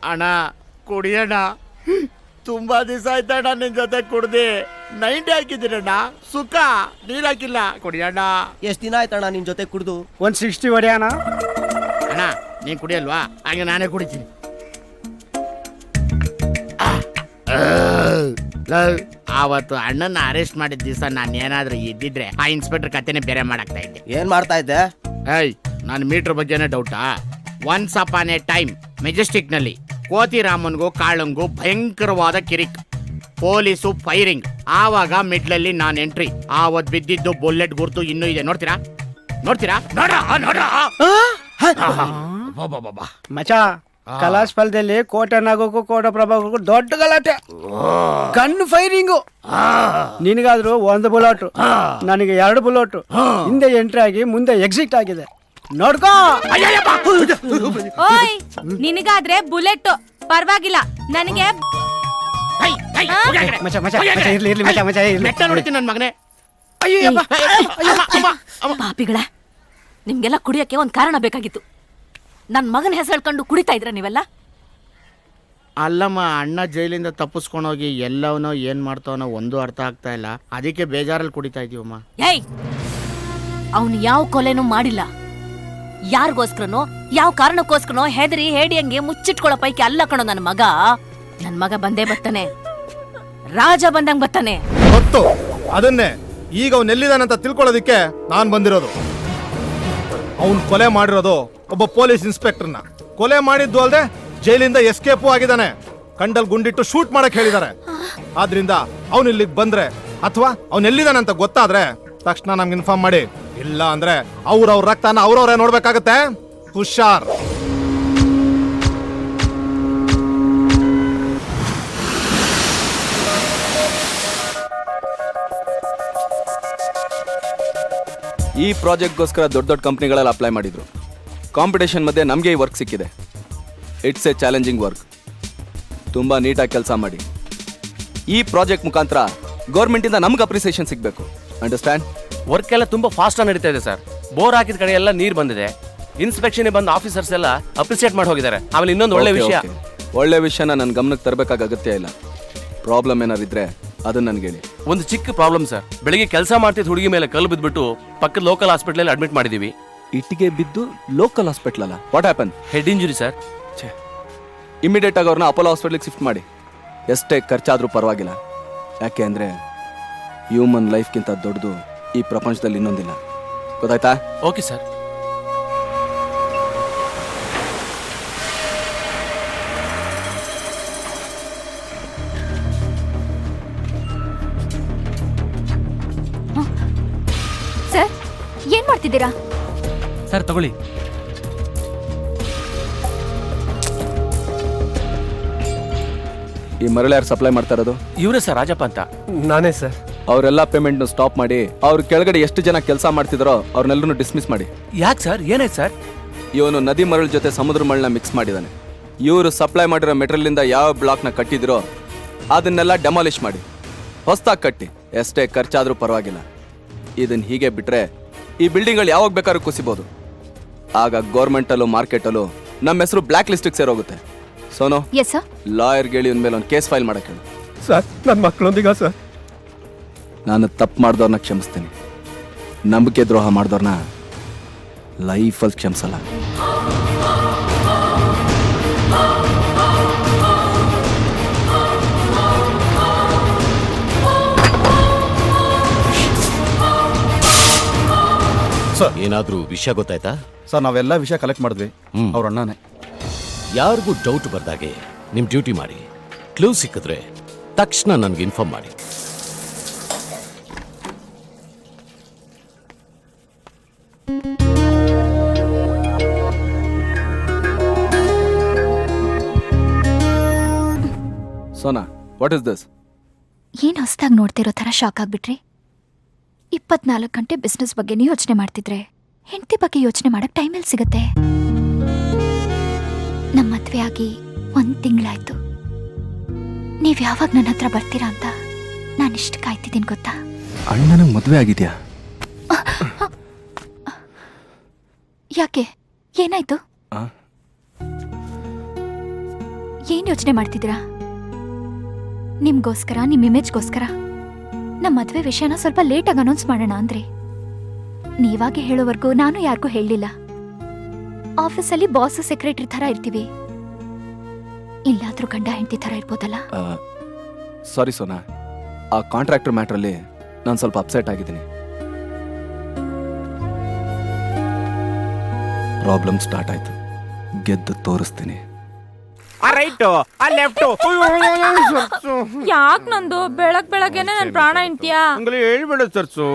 ಅಣ್ಣ ಕುಡಿಯೋಣ. ತುಂಬಾ ದಿವಸ ಆಯ್ತಣ್ಣ ನಿನ್ ಜೊತೆ ಕುಡ್ದಿ. 90 ಹಾಕಿದ್ದೀರಣ್ಣ, ಸುಖ ನೀರ್ ಹಾಕಿಲ್ಲ. ಕುಡಿಯೋಣ. ಎಷ್ಟ್ ದಿನ ಆಯ್ತಣ್ಣ ನಿನ್ ಜೊತೆ ಕುಡ್ದು? 160 ಹೊಡೆಯೋಣ. ಅಣ್ಣ ನೀನ್ ಕುಡಿಯಲ್ವಾ? ಹಾಗೆ ನಾನೇ ಕುಡಿತೀನಿ. ಆವತ್ತು ಅಣ್ಣನ ಅರೆಸ್ಟ್ ಮಾಡಿದ ದಿವಸ ನಾನು ಏನಾದ್ರೂ ಇದ್ದಿದ್ರೆ ಆ ಇನ್ಸ್ಪೆಕ್ಟರ್ ಕತೆನೆ ಬೇರೆ ಮಾಡಾಕ್ತಾ ಇದ್ದೆ. ಏನ್ ಮಾಡ್ತಾ ಇದ್ದೆ? ಏಯ್, ನಾನು ಮೀಟರ್ ಬಗ್ಗೆನೇ ಡೌಟಾ? Once upon a time Majestic ನಲ್ಲಿ ಕೋತಿರಾಮನ್ಗೂ ಕಾಳಂಗೂ ಭಯಂಕರವಾದ ಕಿರಿಕ್, ಪೊಲೀಸು ಫೈರಿಂಗ್. ಆವಾಗ ಮಿಡ್ಲಲ್ಲಿ ನಾನು ಎಂಟ್ರಿ. ಆವತ್ ಬಿದ್ದಿದ್ದು ಬುಲೆಟ್ ಗುರ್ತು ಇನ್ನೂ ಇದೆ. ನೋಡ್ತೀರಾ? ಮಚ, ಕಲಾಸ್ ಫಲದಲ್ಲಿ ಕೋಟೆನಾಗೋಕು ಕೋಟ ಪ್ರಭಾವಕ್ಕೂ ದೊಡ್ಡ ಗಲಾಟೆ, ಗನ್ ಫೈರಿಂಗು. ನಿನಗಾದ್ರೂ 1 ಬುಲೆಟ್, ನನಗೆ 2 ಬುಲೆಟ್. ಹಿಂದೆ ಎಂಟ್ರಿ ಆಗಿ ಮುಂದೆ ಎಕ್ಸಿಟ್ ಆಗಿದೆ. ನೋಡ್ಕೋ. ಓಯ್, ನಿನಗಾದ್ರೆ ಬುಲೆಟ್ ಪರವಾಗಿಲ್ಲ, ನನಗೆ ನನ್ ಮಗನೇ. ಪಾಪಿಗಳ, ನಿಮ್ಗೆಲ್ಲ ಕುಡಿಯಕ್ಕೆ ಒಂದ್ ಕಾರಣ ಬೇಕಾಗಿತ್ತು. ನನ್ ಮಗನ ಹೆಸರು ಹೇಳ್ಕೊಂಡು ಕುಡಿತಾ ಇದ್ರ ನೀವೆಲ್ಲ? ಅಲ್ಲಮ್ಮ, ಅಣ್ಣ ಜೈಲಿಂದ ತಪ್ಪಿಸ್ಕೊಂಡೋಗಿ ಎಲ್ಲವನೋ ಏನ್ ಮಾಡ್ತಾವನೋ ಒಂದು ಅರ್ಥ ಆಗ್ತಾ ಇಲ್ಲ. ಅದಕ್ಕೆ ಬೇಜಾರಲ್ಲಿ ಕುಡಿತಾ ಇದೀವಮ್ಮ. ಏಯ್, ಅವನು ಯಾವ ಕೊಲೆನೂ ಮಾಡಿಲ್ಲ. ಯಾರಿಗೋಸ್ಕರನೋ ಯಾವ ಕಾರಣಕ್ಕೋಸ್ಕರನೋ ಹೆದರಿ ಹೇಡಿಯಂಗೆ ಮುಚ್ಚಿಟ್ಕೊಳ್ಳೋ ಪೈಕಿ ಅಲ್ಲ ಕಣೋ ನನ್ನ ಮಗ. ನನ್ ಮಗ ಬಂದೇ ಬರ್ತಾನೆ, ರಾಜ ಬಂದಂಗ್ ಬರ್ತಾನೆ. ಗೊತ್ತು, ಅದನ್ನೇ ಈಗ ಅವ್ನು ಎಲ್ಲಿದಾನಂತ ತಿಳ್ಕೊಳ್ಳೋದಿಕ್ಕೆ ನಾನ್ ಬಂದಿರೋದು. ಅವನ್ ಕೊಲೆ ಮಾಡಿರೋದು ಒಬ್ಬ ಪೊಲೀಸ್ ಇನ್ಸ್ಪೆಕ್ಟರ್ನ. ಕೊಲೆ ಮಾಡಿದ್ದು ಅಲ್ದೆ ಜೈಲಿಂದ ಎಸ್ಕೇಪು ಆಗಿದ್ದಾನೆ. ಕಂಡಲ್ ಗುಂಡಿಟ್ಟು ಶೂಟ್ ಮಾಡಕ್ ಹೇಳಿದ್ದಾರೆ. ಆದ್ರಿಂದ ಅವನು ಇಲ್ಲಿಗೆ ಬಂದ್ರೆ ಅಥವಾ ಅವ್ನು ಎಲ್ಲಿದಾನಂತ ಗೊತ್ತಾದ್ರೆ ತಕ್ಷಣ ನಮ್ಗೆ ಇನ್ಫಾರ್ಮ್ ಮಾಡಿ. ಇಲ್ಲ ಅಂದ್ರೆ ಅವ್ರ ರಕ್ತನ ಅವ್ರವ್ರೇ ನೋಡ್ಬೇಕಾಗತ್ತೆ. ಹುಷಾರ್. ಈ ಪ್ರಾಜೆಕ್ಟ್ಗೋಸ್ಕರ ದೊಡ್ಡ ದೊಡ್ಡ ಕಂಪ್ನಿಗಳಲ್ಲಿ ಅಪ್ಲೈ ಮಾಡಿದ್ರು. ಕಾಂಪಿಟೇಷನ್ ಮಧ್ಯೆ ನಮಗೆ ಈ ವರ್ಕ್ ಸಿಕ್ಕಿದೆ. It's A challenging work. ತುಂಬ ನೀಟಾಗಿ ಕೆಲಸ ಮಾಡಿ. ಈ ಪ್ರಾಜೆಕ್ಟ್ ಮುಖಾಂತರ ಗೌರ್ಮೆಂಟಿಂದ ನಮ್ಗೆ ಅಪ್ರಿಸಿಯೇಷನ್ ಸಿಗಬೇಕು. ಅಂಡರ್ಸ್ಟ್ಯಾಂಡ್? ವರ್ಕ್ ಎಲ್ಲ ತುಂಬಾ ಫಾಸ್ಟ್ ನಡೀತಾ ಇದೆ ಸರ್. ಬೋರ್ ಹಾಕಿದ ಕಡೆ ಎಲ್ಲ ನೀರು ಬಂದಿದೆ. ಇನ್ಸ್ಪೆಕ್ಷನ್ ಬಂದ ಆಫೀಸರ್ಸ್ ಎಲ್ಲ ಅಪ್ರಿಸಿಯೇಟ್ ಮಾಡಿ ಹೋಗಿದ್ದಾರೆ. ಆಮೇಲೆ ಇನ್ನೊಂದು ಒಳ್ಳೆ ವಿಷಯನ ನನ್ನ ಗಮನಕ್ಕೆ ತರಬೇಕಾದ ಅಗತ್ಯ ಇಲ್ಲ. ಪ್ರಾಬ್ಲಮ್ ಏನಾರು ಇದ್ರೆ ಅದನ್ನ ನನಗೆ ಹೇಳಿ. ಒಂದು ಚಿಕ್ಕ ಪ್ರಾಬ್ಲಮ್ ಸರ್. ಬೆಳಿಗ್ಗೆ ಕೆಲಸ ಮಾಡ್ತಿದ್ದ ಹುಡುಗಿ ಮೇಲೆ ಕಲ್ಲು ಬಿದ್ದುಬಿಟ್ಟು ಪಕ್ಕದ ಲೋಕಲ್ ಹಾಸ್ಪಿಟಲ್ ಅಡ್ಮಿಟ್ ಮಾಡಿದೀವಿ. ಇಟ್ಟಿಗೆ ಬಿದ್ದು ಲೋಕಲ್ ಹಾಸ್ಪಿಟಲ್ ಅಲ್ಲ? What happen? Head injury sir. Immediate ಆಗಿ ಅವ್ರನ್ನ ಅಪೋಲೋ ಹಾಸ್ಪಿಟಲ್ಗೆ ಶಿಫ್ಟ್ ಮಾಡಿ. ಎಷ್ಟೇ ಖರ್ಚಾದ್ರೂ ಪರವಾಗಿಲ್ಲ. ಯಾಕೆ ಅಂದ್ರೆ ಹ್ಯೂಮನ್ ಲೈಫ್ಗಿಂತ ದೊಡ್ಡದು ಈ ಪ್ರಪಂಚದಲ್ಲಿ ಇನ್ನೊಂದಿಲ್ಲ. ಗೊತ್ತಾಯ್ತಾ? Okay sir. ಸರ್, ಏನ್ ಮಾಡ್ತಿದ್ದೀರಾ? ಸರ್ ತಗೊಳ್ಳಿ. ಈ ಮರಳು ಯಾರು ಸಪ್ಲೈ ಮಾಡ್ತಾ ಇರೋದು? ಇವರೇ ಸರ್, ರಾಜಪ್ಪ ಅಂತ. ನಾನೇ ಸರ್. ಅವರೆಲ್ಲ ಪೇಮೆಂಟ್ ಸ್ಟಾಪ್ ಮಾಡಿ ಅವ್ರ ಕೆಳಗಡೆ ಎಷ್ಟು ಜನ ಕೆಲಸ ಮಾಡ್ತಿದಾರೋ ಅವ್ರನ್ನೆಲ್ಲರೂ ಡಿಸ್ಮಿಸ್ ಮಾಡಿ. ಯಾಕೆ ಸರ್, ಏನಾಯ್ತು ಸರ್? ಇವನು ನದಿ ಮರಳು ಜೊತೆ ಸಮುದ್ರ ಮರಳನ್ನ ಮಿಕ್ಸ್ ಮಾಡಿದ್ದಾನೆ. ಇವರು ಸಪ್ಲೈ ಮಾಡಿರೋ ಮೆಟೀರಿಯಲ್ ಯಾವ ಬ್ಲಾಕ್ನ ಕಟ್ಟಿದಿರೋ ಅದನ್ನೆಲ್ಲ ಡೆಮಾಲಿಷ್ ಮಾಡಿ ಹೊಸದಾಗಿ ಕಟ್ಟಿ. ಎಷ್ಟೇ ಖರ್ಚಾದ್ರೂ ಪರವಾಗಿಲ್ಲ. ಇದನ್ನ ಹೀಗೆ ಬಿಟ್ರೆ ಈ ಬಿಲ್ಡಿಂಗ್ಗಳು ಯಾವಾಗ ಬೇಕಾದ್ರೂ ಕುಸಿಬಹುದು. ಆಗ ಗೌರ್ಮೆಂಟಲ್ಲೂ ಮಾರ್ಕೆಟಲ್ಲೂ ನಮ್ಮ ಹೆಸರು ಬ್ಲ್ಯಾಕ್ ಲಿಸ್ಟಿಗೆ ಸೇರೋಗುತ್ತೆ. ಸೋನು, ಲಾಯರ್ಗೆ ಹೇಳಿ ಇವ್ನ ಮೇಲೆ ಒಂದು ಕೇಸ್ ಫೈಲ್ ಮಾಡಕ್ಕೆ ಹೇಳು. ಸರ್, ನನ್ನ ಮಕ್ಕಳೊಂದಿಗ ಸರ್. ನಾನು ತಪ್ಪು ಮಾಡಿದವ್ರನ್ನ ಕ್ಷಮಿಸ್ತೀನಿ. ನಂಬಿಕೆ ದ್ರೋಹ ಮಾಡಿದವ್ರನ್ನ ಲೈಫಲ್ಲಿ ಕ್ಷಮಿಸಲ್ಲ. ಸರ್, ಏನಾದ್ರೂ ವಿಷಯ ಗೊತ್ತಾಯ್ತಾ? ಸರ್, ನಾವೆಲ್ಲ ವಿಷಯ ಕಲೆಕ್ಟ್ ಮಾಡಿದ್ವಿ. ಅವ್ರ ಅಣ್ಣನೇ. ಯಾರಿಗೂ ಡೌಟ್ ಬರ್ದಾಗೆ ನಿಮ್ ಡ್ಯೂಟಿ ಮಾಡಿ. ಕ್ಲೂ ಸಿಕ್ಕಿದ್ರೆ ತಕ್ಷಣ ನನ್ಗೆ ಇನ್ಫಾರ್ಮ್ ಮಾಡಿ. Sona, what is this? ಏನ್ ಹೊಸದಾಗಿ ನೋಡ್ತಿರೋ ತರ ಶಾಕ್ ಆಗ್ಬಿಟ್ರಿ? 24 ಗಂಟೆ ಬಿಸ್ನೆಸ್ ಬಗ್ಗೆನೇ ಯೋಚನೆ ಮಾಡ್ತಿದ್ರೆ ಹೆಂಡತಿ ಬಗ್ಗೆ ಯೋಚನೆ ಮಾಡಕ್ ಟೈಮ್ ಎಲ್ಲಿ ಸಿಗತ್ತೆ? ನಮ್ಮ ಮದ್ವೆ ಆಗಿ 1 ತಿಂಗಳಾಯ್ತು. ನೀವ್ ಯಾವಾಗ ನನ್ನ ಹತ್ರ ಬರ್ತೀರಾ ಅಂತ ನಾನು ಇಷ್ಟು ಕಾಯ್ತಿದ್ದೀನಿ ಗೊತ್ತಾ? ಅಣ್ಣನಿಗೆ ಮದ್ವೆ ಆಗಿದ್ಯಾ? ಯಾಕೆ, ಏನಾಯ್ತು? ಏನ್ ಯೋಚನೆ ಮಾಡ್ತಿದ್ದೀರಾ? ನಿಮ್ಗೋಸ್ಕರ, ನಿಮ್ ಇಮೇಜ್ಗೋಸ್ಕರ ನಮ್ಮ ಮದ್ವೆ ವಿಷಯನ ಸ್ವಲ್ಪ ಲೇಟಾಗಿ ಅನೌನ್ಸ್ ಮಾಡೋಣ ಅಂದ್ರೆ ನೀವಾಗೆ ಹೇಳೋವರೆಗೂ ನಾನು ಯಾರಿಗೂ ಹೇಳಲಿಲ್ಲ. ಆಫೀಸಲ್ಲಿ ಬಾಸ್ ಸೆಕ್ರೆಟರಿ ತರ ಇರ್ತೀವಿ, ಇಲ್ಲಾದ್ರೂ ಗಂಡ ಹೆಂಡತಿ ತರ ಇರ್ಬೋದಲ್ಲ. ಸಾರಿ ಸೋನಾ, ಆ ಕಾಂಟ್ರಾಕ್ಟರ್ ಮ್ಯಾಟ್ರಲ್ಲಿ ನಾನು ಸ್ವಲ್ಪ ಅಪ್ಸೆಟ್ ಆಗಿದ್ದೀನಿ. ಪ್ರಾಬ್ಲಮ್ ಸ್ಟಾರ್ಟ್ ಆಯ್ತು, ಗೆದ್ದು ತೋರಿಸ್ತೀನಿ. ಆ ರೈಟ್, ಆ ಲೆಫ್ಟ್. ಯಾಕ್ ನಂದು ಬೆಳಗ್ಗೆನೆ ನನ್ ಪ್ರಾಣ ಇಂತ್ಯಾ? ಹೇಳ್ಬೇಡ ಸರ್ಸು.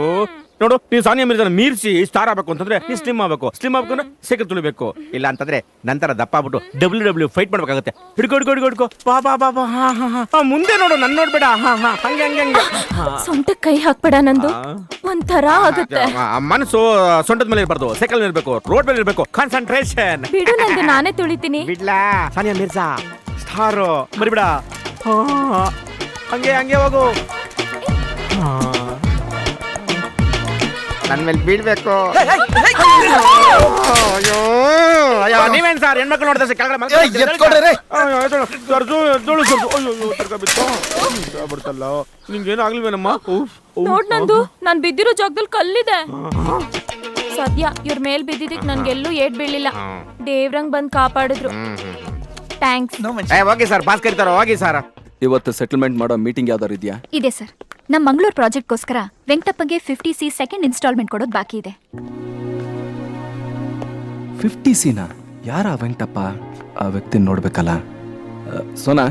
ನೋಡು, ನೀನ್ ಸಾನಿಯಾ ಮಿರ್ಜಾನ ಮೀರಿಸಿ ಸ್ಟಾರ್ ಆಗ್ಬೇಕು ಅಂತಂದ್ರೆ ನೀನ್ ಸ್ಲಿಮ್ ಆಗ್ಬೇಕು ಅಂದ್ರೆ ಸೈಕಲ್ ತುಳಿಬೇಕು. ಇಲ್ಲ ಅಂತಂದ್ರೆ ನಂತರ ದಪ್ಪ ಆಗ್ಬಿಟ್ಟು ಡಬ್ಲ್ಯೂ ಫೈಟ್ ಮಾಡ್ಬೇಕಾಗತ್ತೆ. ಹಿಡ್ಕೊ ಬಾ ಬಾ ಬಾ ಬಾ. ಮುಂದೆ ನೋಡು, ನನ್ ನೋಡ್ಬೇಡ. ಹಂಗೆ ಸೊಂಟಕ್ ಕೈ ಹಾಕ್ಬೇಡ, ನಂದು ಒಂಥರ ಆಗುತ್ತೆ. ಮನಸ್ಸು ಸೊಂಟದ ಮೇಲೆ ಇರ್ಬಾರ್ದು, ಸೈಕಲ್ ಮೇಲೆ ಇರ್ಬೇಕು, ರೋಡ್ ಮೇಲೆ ಇರ್ಬೇಕು. ಕಾನ್ಸಂಟ್ರೇಷನ್. ಬಿಡು, ನಂದು ನಾನೇ ತುಳಿತೀನಿ. ಬಿಡ್ಲಾ? ಸಾನಿಯಾ ಮಿರ್ಜಾ ಸ್ಟಾರ್ ಮರಿಬಿಡ. ಹಂಗೆ ಹೋಗು. ನನ್ ಮೇಲೆ ಬೀಳ್ಬೇಕು. ಅಯ್ಯೋ ನೀವೇನ್ ಸರ್ ಹೆಣ್ಮಕ್ಳು ನೋಡ್ತಾ ಕೆಳಗಡೆ ನಿಂಗೇನು ಆಗ್ಲಿಲ್ವೇನಮ್ಮ? ನೋಡ್ ನಂದು, ನಾನ್ ಬಿದ್ದಿರೋ ಜಾಗದಲ್ಲಿ ಕಲ್ಲಿದೆ. ಸದ್ಯ ಇವ್ರ ಮೇಲ್ ಬಿದ್ದಿದ್ದಕ್ ನನ್ಗೆಲ್ಲೂ ಏಟ್ ಬೀಳಿಲ್ಲ. ದೇವ್ರಂಗ್ ಬಂದ್ ಕಾಪಾಡಿದ್ರು. ಥ್ಯಾಂಕ್ಸ್. ಹೋಗಿ ಸರ್, ಬಾಸ್ ಕರೀತಾರ, ಹೋಗಿ ಸರ್. ಇವತ್ತು ಸೆಟಲ್ಮೆಂಟ್ ಮಾಡೋ ಮೀಟಿಂಗ್ ಯಾವ್ದಾರು ಇದೆಯಾ? ಇದೆ ಸರ್. ನಮ್ಮ ಮಂಗಳೂರು ಪ್ರಾಜೆಕ್ಟ್ಗೋಸ್ಕರ ವೆಂಕಟಪ್ಪಗೆ 50C ಸೆಕೆಂಡ್ ಇನ್ಸ್ಟಾಲ್ಮೆಂಟ್ ಕೊಡೋದು ಬಾಕಿ ಇದೆ. 50Cನಾ? ಯಾರ ವೆಂಕಟಪ್ಪ? ಆ ವ್ಯಕ್ತಿ ನೋಡ್ಬೇಕಲ್ಲ. ಸೋನಾ,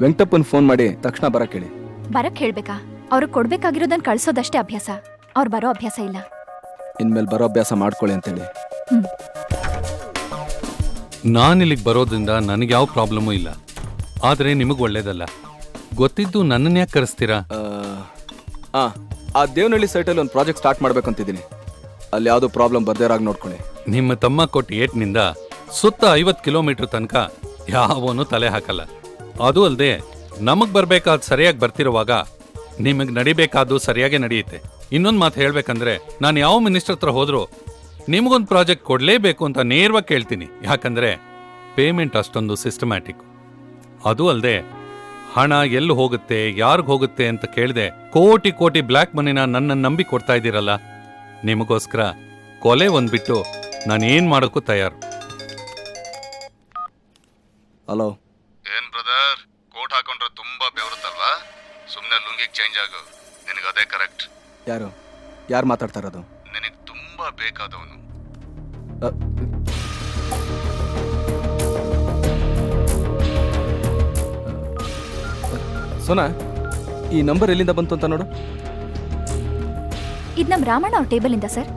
ವೆಂಕಟಪ್ಪನ್ ಫೋನ್ ಮಾಡಿ ತಕ್ಷಣ ಬರಕ್ ಹೇಳಿ. ಬರಕ್ ಹೇಳ್ಬೇಕಾ? ಅವ್ರಿಗೆ ಕೊಡ್ಬೇಕಾಗಿರೋದನ್ನ ಕಳ್ಸೋದಷ್ಟೇ ಅಭ್ಯಾಸ, ಅವ್ರು ಬರೋ ಅಭ್ಯಾಸ ಇಲ್ಲ. ಇನ್ಮೇಲೆ ಬರೋ ಅಭ್ಯಾಸ ಮಾಡ್ಕೊಳ್ಳಿ ಅಂತೇಳಿ. ನಾನಿಲ್ಲಿಗೆ ಬರೋದ್ರಿಂದ ನನಗೆ ಯಾವ ಪ್ರಾಬ್ಲಮೂ ಇಲ್ಲ, ಆದರೆ ನಿಮಗೆ ಒಳ್ಳೇದಲ್ಲ. ಗೊತ್ತಿದ್ದು ನನ್ನನ್ನು ಯಾಕೆ ಕರೆಸ್ತೀರಾ? ಆ ದೇವನಹಳ್ಳಿ ಸೈಟಲ್ಲಿ ಒಂದು ಪ್ರಾಜೆಕ್ಟ್ ಸ್ಟಾರ್ಟ್ ಮಾಡ್ಬೇಕಂತಿದ್ದೀನಿ. ಅಲ್ಲಿ ಯಾವುದೋ ಪ್ರಾಬ್ಲಮ್ ಬರ್ದೇರಾಗಿ ನೋಡ್ಕೊಳ್ಳಿ. ನಿಮ್ಮ ತಮ್ಮ ಕೊಟ್ಟ ಏಟ್ನಿಂದ ಸುತ್ತ 50 ಕಿಲೋಮೀಟರ್ ತನಕ ಯಾವನು ತಲೆ ಹಾಕಲ್ಲ. ಅದು ಅಲ್ಲದೆ ನಮಗೆ ಬರಬೇಕಾದ ಸರಿಯಾಗಿ ಬರ್ತಿರುವಾಗ ನಿಮಗೆ ನಡಿಬೇಕಾದ್ದು ಸರಿಯಾಗಿ ನಡೆಯುತ್ತೆ. ಇನ್ನೊಂದು ಮಾತು ಹೇಳ್ಬೇಕಂದ್ರೆ, ನಾನು ಯಾವ ಮಿನಿಸ್ಟರ್ ಹತ್ರ ಹೋದ್ರೂ ನಿಮಗೊಂದು ಪ್ರಾಜೆಕ್ಟ್ ಕೊಡಲೇಬೇಕು ಅಂತ ನೇರವಾಗಿ ಕೇಳ್ತೀನಿ. ಯಾಕಂದ್ರೆ ಪೇಮೆಂಟ್ ಅಷ್ಟೊಂದು ಸಿಸ್ಟಮ್ಯಾಟಿಕ್. ಅದು ಅಲ್ಲದೆ ಹಣ ಎಲ್ಲಿ ಹೋಗುತ್ತೆ, ಯಾರಿಗ್ ಹೋಗುತ್ತೆ ಅಂತ ಕೇಳದೆ ಕೋಟಿ ಬ್ಲ್ಯಾಕ್ ಮನಿನ ನನ್ನನ್ನು ನಂಬಿ ಕೊಡ್ತಾ ಇದ್ದೀರಲ್ಲ. ನಿಮಗೋಸ್ಕರ ಕೊಲೆ ಒಂದ್ಬಿಟ್ಟು ನಾನೇನ್ ಮಾಡೋಕ್ಕೂ ತಯಾರು. ಹಲೋ. ಏನ್ ಬ್ರದರ್, ಕೋಟ್ ಹಾಕೊಂಡ್ರೆ ತುಂಬಾ ಬೆವರುತ್ತಲ್ವಾ? ಸುಮ್ನೆ ಲುಂಗಿಗೆ ಚೇಂಜ್ ಆಗು, ನಿನಗೆ ಅದೇ ಕರೆಕ್ಟ್. ಯಾರು ಮಾತಾಡ್ತಾ ಇರೋದು? ನಿನಗೆ ತುಂಬಾ ಬೇಕಾದವನು. ಸೋನಾ, ಈ ನಂಬರ್ ಎಲ್ಲಿಂದ ಬಂತು ಅಂತ ನೋಡು. ಇದು ನಮ್ಮ ರಾಮಣ್ಣ ಅವ್ರ ಟೇಬಲ್ ಇಂದ ಸರ್.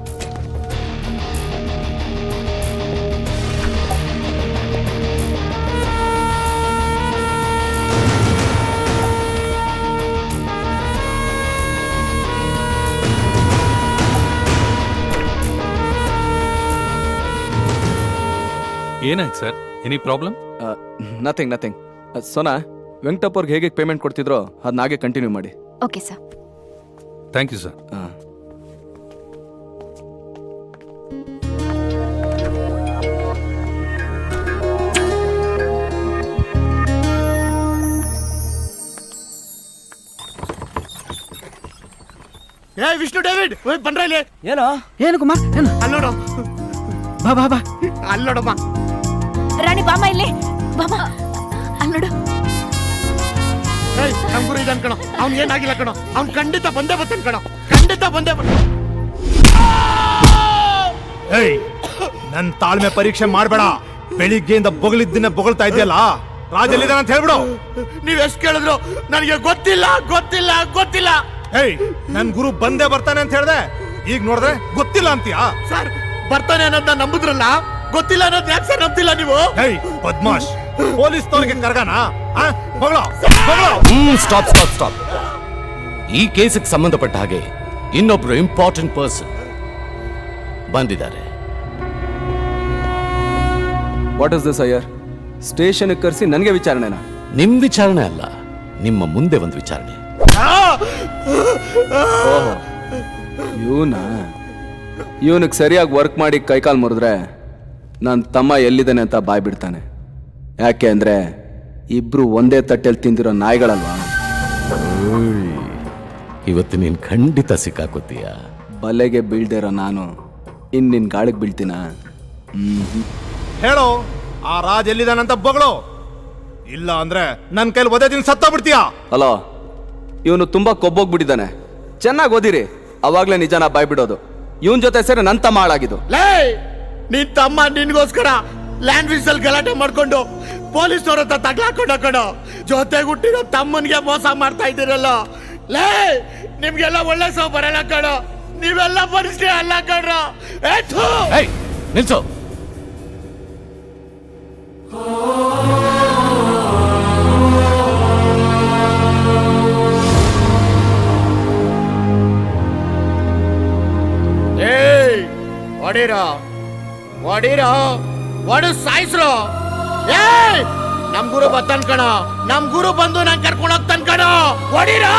ಏನಾಯ್ತು sir? Any problem? Nothing. Sona, Venkatappa ಅವ್ರಿಗೆ ಹೇಗೆ ಪೇಮೆಂಟ್ ಕೊಡ್ತಿದ್ರೋ ಅದನ್ನ ಹಾಗೆ ಕಂಟಿನ್ಯೂ ಮಾಡಿ. Okay sir. Thank you sir. ಏ ವಿಷ್ಣು, ಡೇವಿಡ್ ಬಂದ್ರ ಇಲ್ಲಿ. ಏನು ಕುಮಾರ್? ಏನು? ಅಲ್ಲೋಡು, ಬಾ ಬಾ ಬಾ. ಅಲ್ಲೋಡಮ್ಮ. ರಾಣಿ ಬಾಮ ಇಲ್ಲಿ, ಬಾಮ ಅಲ್ಲೋಡು. ನಮ್ ಗುರು ಇದ್ದಾನ್ ಕಣೋ, ಅವ್ನ್ ಏನಾಗಿಲ್ಲ ಕಣೋ, ಅವ್ನ್ ಖಂಡಿತ ಬಂದೇ ಬರ್ತಾನೆ ಕಣೋ, ಖಂಡಿತ ಬಂದೇ ಬರ್ತಾನೆ. ನನ್ ತಾಳ್ಮೆ ಪರೀಕ್ಷೆ ಮಾಡ್ಬೇಡ. ಬೆಳಿಗ್ಗೆಯಿಂದ ಬೊಗಳಿದ್ದನ್ನ ಬೊಗಳ್ತಾ ಇದೆಯಲ್ಲ, ರಾಜ ಎಲ್ಲಿದ್ದಾನ ಅಂತ ಹೇಳ್ಬಿಡು. ನೀವ್ ಎಷ್ಟ್ ಕೇಳಿದ್ರು ನನಗೆ ಗೊತ್ತಿಲ್ಲ. ನನ್ ಗುರು ಬಂದೇ ಬರ್ತಾನೆ ಅಂತ ಹೇಳ್ದೆ, ಈಗ ನೋಡಿದ್ರೆ ಗೊತ್ತಿಲ್ಲ ಅಂತೀಯಾ? ಸರ್, ಬರ್ತಾನೆ ಅನ್ನೋದನ್ನ ನಂಬುದ್ರಲ್ಲ, ಗೊತ್ತಿಲ್ಲ ಅನ್ನೋದು ಯಾಕೆ ಸರ್ ನಂಬ್ತಿಲ್ಲ ನೀವು? ಬದ್ಮಾಶ್, ಪೊಲೀಸ್ನವ್ರಿಗೆ ಕರ್ಗನ ಸ್ಟಾಪ್. ಈ ಕೇಸಿಗೆ ಸಂಬಂಧಪಟ್ಟ ಹಾಗೆ ಇನ್ನೊಬ್ರು ಇಂಪಾರ್ಟೆಂಟ್ ಪರ್ಸನ್ ಬಂದಿದ್ದಾರೆ. What is this Iyer? Station ಕರೆಸಿ ನನಗೆ ವಿಚಾರಣೆನಾ? ನಿಮ್ ವಿಚಾರಣೆ ಅಲ್ಲ, ನಿಮ್ಮ ಮುಂದೆ ಒಂದು ವಿಚಾರಣೆ. ಇವನಿಗೆ ಸರಿಯಾಗಿ ವರ್ಕ್ ಮಾಡಿ ಕೈಕಾಲು ಮುರಿದ್ರೆ ನನ್ನ ತಮ್ಮ ಎಲ್ಲಿದ್ದಾನೆ ಅಂತ ಬಾಯ್ ಬಿಡ್ತಾನೆ. ಯಾಕೆ ಅಂದ್ರೆ ಇಬ್ರು ಒಂದೇ ತಟ್ಟೆಲ್ ತಿಂದಿರೋ ನಾಯಿಗಳಲ್ವಾ? ಇವತ್ತು ನೀನ್ ಖಂಡಿತ ಸಿಕ್ಕಾಕೋತೀಯ. ಬಲೆಗೆ ಬೀಳ್ದಿರೋ ನಾನು ಇನ್ ನಿನ್ ಗಾಳಿಗೆ ಬೀಳ್ತೀನ? ಹೇಳೋ, ಆ ರಾಜ್ ಎಲ್ಲಿದಾನಂತ ಬಗಳು. ಇಲ್ಲ ಅಂದ್ರೆ ನನ್ ಕೈಲಿ ಒದೆ ತಿನ್ ಸತ್ತ ಬಿಡ್ತೀಯಾ? ಹಲೋ, ಇವನು ತುಂಬಾ ಕೊಬ್ಬೋಗ್ಬಿಟ್ಟಿದ್ದಾನೆ. ಚೆನ್ನಾಗಿ ಓದಿರಿ, ಅವಾಗ್ಲೇ ನಿಜನ ಬಾಯ್ ಬಿಡೋದು. ಇವನ್ ಜೊತೆ ಸೇರಿ ನನ್ ತಮ್ಮ ಹಾಳಾಗಿದ್ದು. ಲೇ, ನಿನ್ ತಮ್ಮ ನಿನ್ಗೋಸ್ಕರ ಲ್ಯಾಂಡ್ ವಿಸಲ್ ಗಲಾಟೆ ಮಾಡ್ಕೊಂಡು ಪೊಲೀಸ್ನವ್ರ ಹತ್ರ ತಗ್ಲಾಕೊಂಡ ಕಣ. ಜೊತೆಗೆ ಹುಟ್ಟಿರೋ ತಮ್ಮನ್ಗೆ ಮೋಸ ಮಾಡ್ತಾ ಇದ್ದೀರಲ್ಲ. ಲೇ, ನಿಮ್ಗೆಲ್ಲ ಒಳ್ಳೆ ಸಹ ಬರಲ್ಲ ಕಣ. ನೀವೆಲ್ಲ ಪರಿಸ್ಥಿತಿ ಅಲ್ಲ ಕಣ್ರ. ನಿಲ್ಸು. ಒಡು ಸಾಯಿಸ್ರು. ನಮ್ ಗುರು ಬತ್ತನ್ ಕಣ. ನಮ್ ಗುರು ಬಂದು ನಂಗೆ ಕರ್ಕೊಂಡು ಹೋಗ್ತಾನ ಕಣ. ಹೊಡಿರೋ.